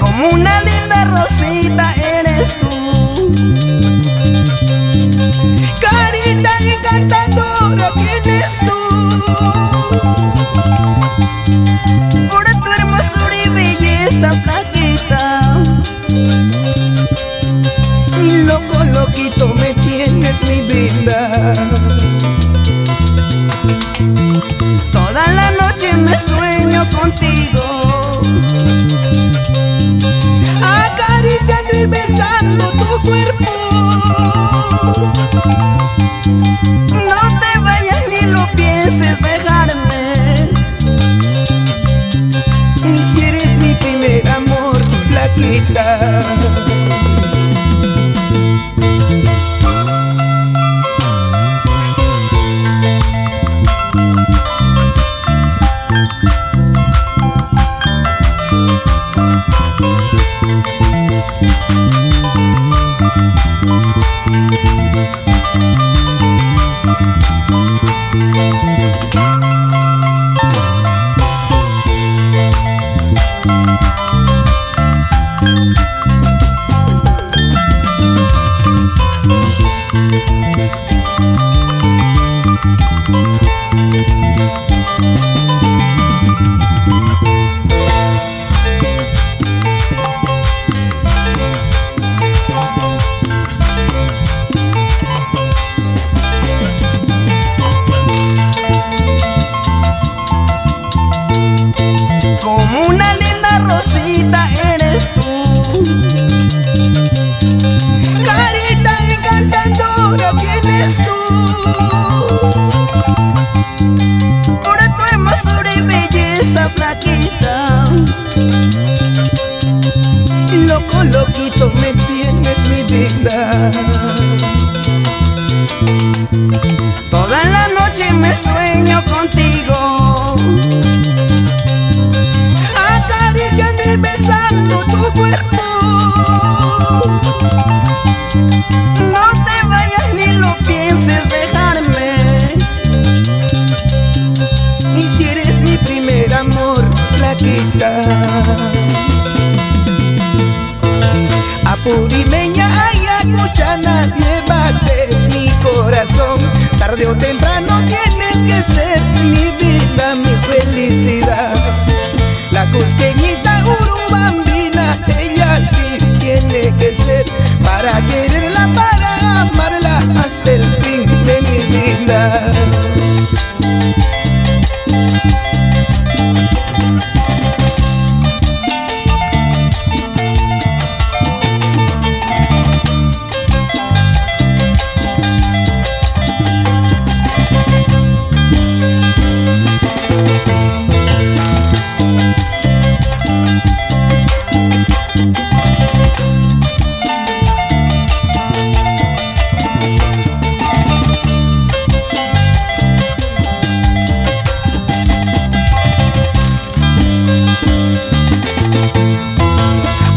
Como una linda rosita eres tú, carita encantadora tienes tú. Por tu hermosura y belleza flaquita, y loco, loquito me tienes mi vida. Toda la noche me sueño contigo, acariciando y besando tu cuerpo. No te vayas ni lo pienses dejarme, y si eres mi primer amor, flaquita. Como una linda rosita eres tú, carita encantadora tienes tú. Por tu hermosura y belleza flaquita, loco, loquito me tienes mi vida. Toda la noche me sueño contigo, acariciando y besando tu cuerpo. No te vayas ni lo pienses dejarme, y si eres mi primer amor, flaquita. Apurimeña, Ayacuchana, llévate mi corazón. Tarde o temprano tienes que ser mi vida, mi felicidad. La cusqueñita urubambina, ella sí tiene que ser, para quererla, para amarla hasta el fin de mi vida.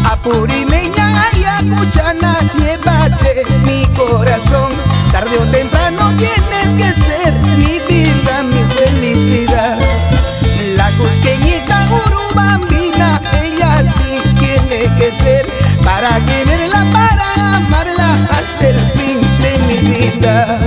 Apurimeña, Ayacuchana, llévate mi corazón. Tarde o temprano tienes que ser mi vida, mi felicidad. La cusqueñita urubambina, ella sí tiene que ser, para quererla, para amarla hasta el fin de mi vida.